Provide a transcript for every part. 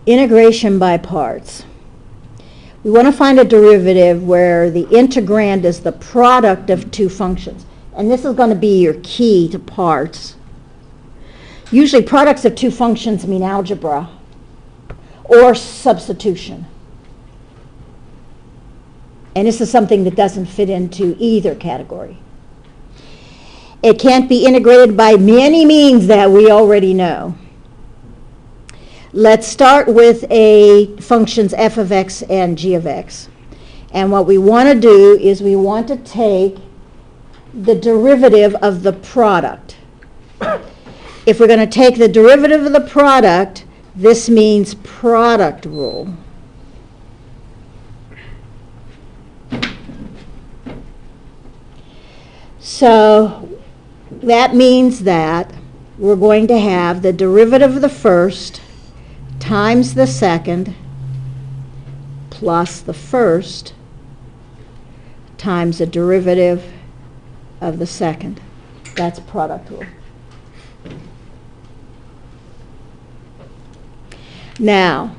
Integration by parts. We want to find a derivative where the integrand is the product of two functions. And this is going to be your key to parts. Usually products of two functions mean algebra or substitution. And this is something that doesn't fit into either category. It can't be integrated by many means that we already know. Let's start with a functions f of x and g of x. And what we want to do is we want to take the derivative of the product. If we're going to take the derivative of the product, this means product rule. So that means that we're going to have the derivative of the first times the second plus the first times the derivative of the second. That's product rule. Now,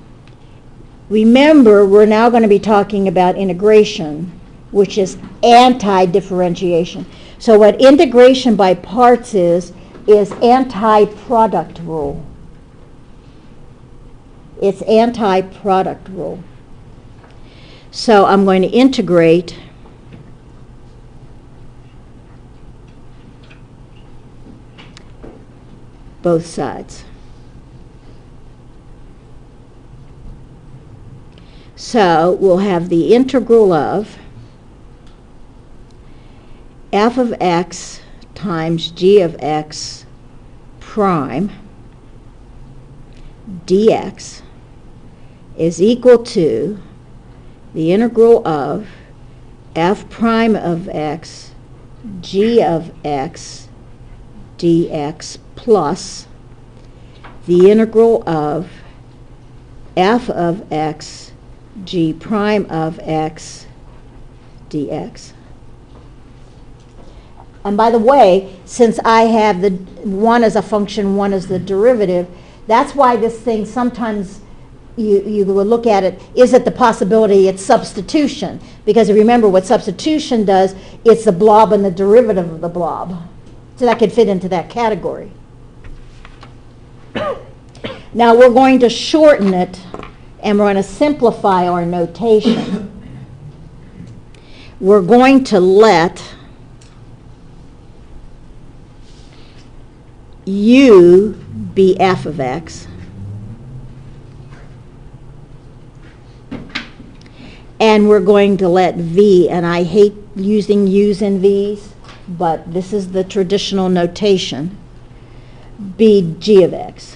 remember, we're now going to be talking about integration, which is anti-differentiation. So what integration by parts is anti-product rule. It's anti-product rule. So I'm going to integrate both sides. So we'll have the integral of f of x times g of x prime dx is equal to the integral of f prime of x g of x dx plus the integral of f of x g prime of x dx. And by the way, since I have the one as a function, one as the derivative, that's why this thing sometimes you will look at it, is it the possibility it's substitution? Because remember what substitution does, it's the blob and the derivative of the blob. So that could fit into that category. Now we're going to shorten it and we're going to simplify our notation. We're going to let u be f of x and we're going to let v, and I hate using u's and v's, but this is the traditional notation, be g of x.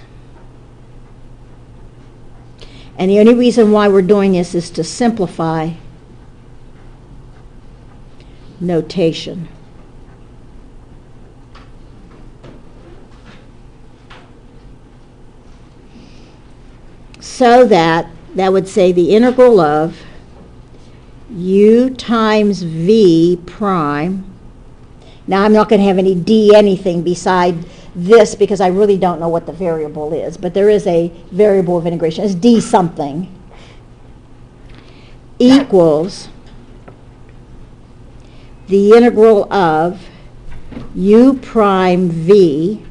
And the only reason why we're doing this is to simplify notation. So that would say the integral of u times v prime. Now I'm not going to have any d anything beside this because I really don't know what the variable is, but there is a variable of integration. It's d something equals the integral of u prime v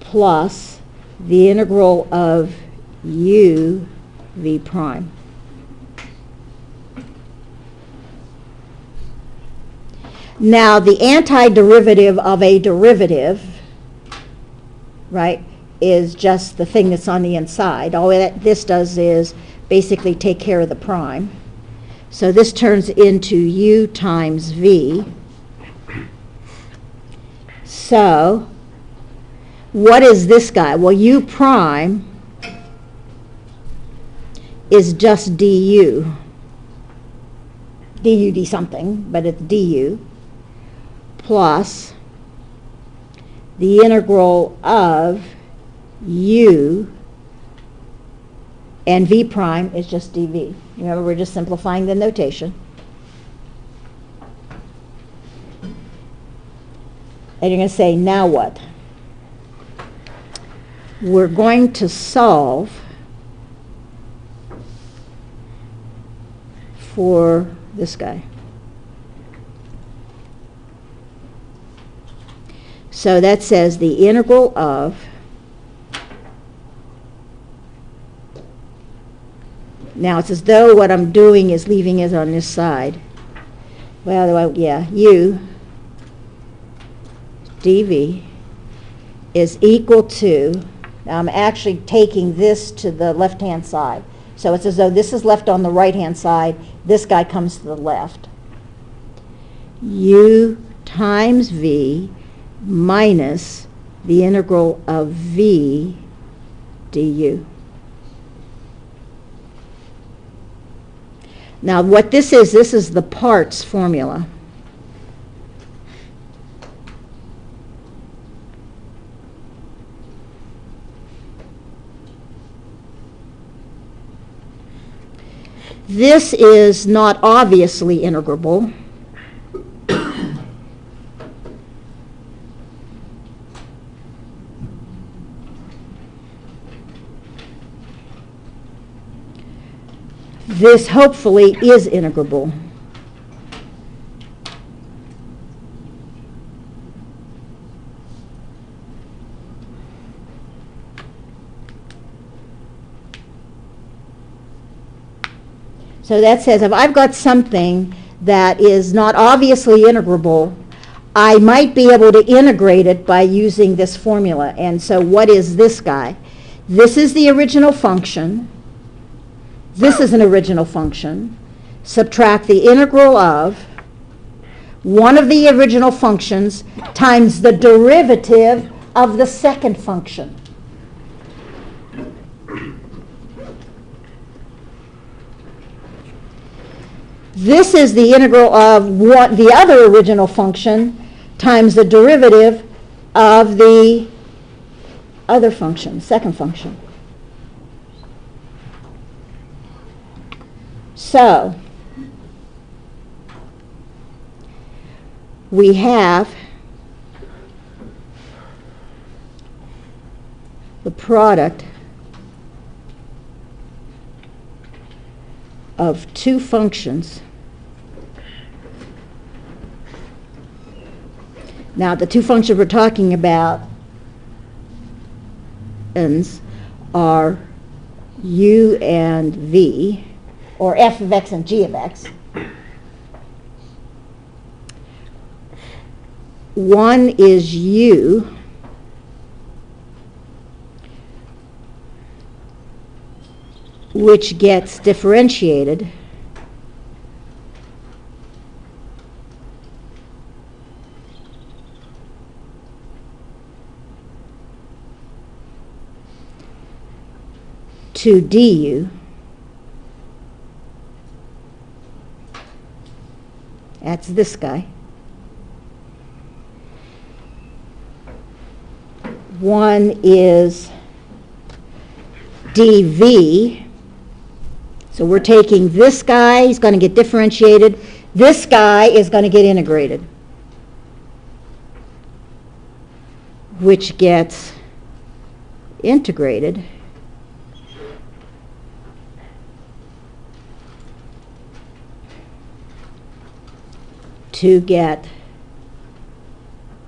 plus the integral of u v prime. Now the antiderivative of a derivative, right, is just the thing that's on the inside. All that this does is basically take care of the prime. So this turns into u times v. So what is this guy? Well, u prime is just du. D something, but it's du, plus the integral of u, and v prime is just dv. Remember, we're just simplifying the notation. And you're going to say, now what? We're going to solve for this guy. So that says the integral of, now it's as though what I'm doing is leaving it on this side. Well, yeah, u dv is equal to, now I'm actually taking this to the left-hand side. So it's as though this is left on the right-hand side, this guy comes to the left. U times v minus the integral of v du. Now what this is the parts formula. This is not obviously integrable. This hopefully is integrable. So that says if I've got something that is not obviously integrable, I might be able to integrate it by using this formula. And so what is this guy? This is the original function. This is an original function. Subtract the integral of one of the original functions times the derivative of the second function. This is the integral of what the other original function times the derivative of the other function, second function. So we have the product of two functions. Now, the two functions we're talking about are u and v, or f of x and g of x. One is u, which gets differentiated to du. That's this guy. One is dv. So we're taking this guy, he's going to get differentiated. This guy is going to get integrated, which gets integrated to get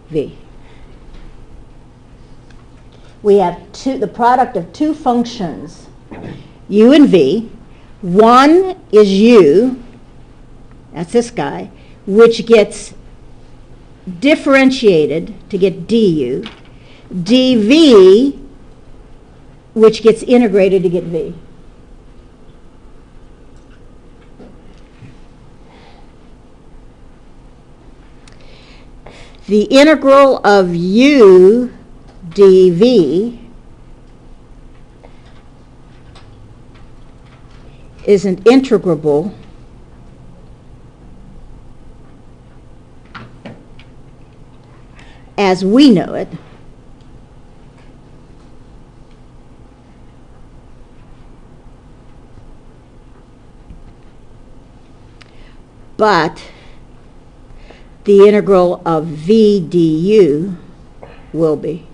v. We have the product of two functions, u and v. One is u, that's this guy, which gets differentiated to get du, dv, which gets integrated to get v. The integral of u dv isn't integrable as we know it, but the integral of v du will be.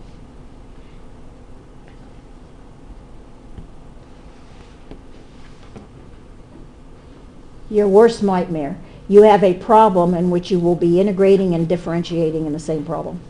Your worst nightmare. You have a problem in which you will be integrating and differentiating in the same problem.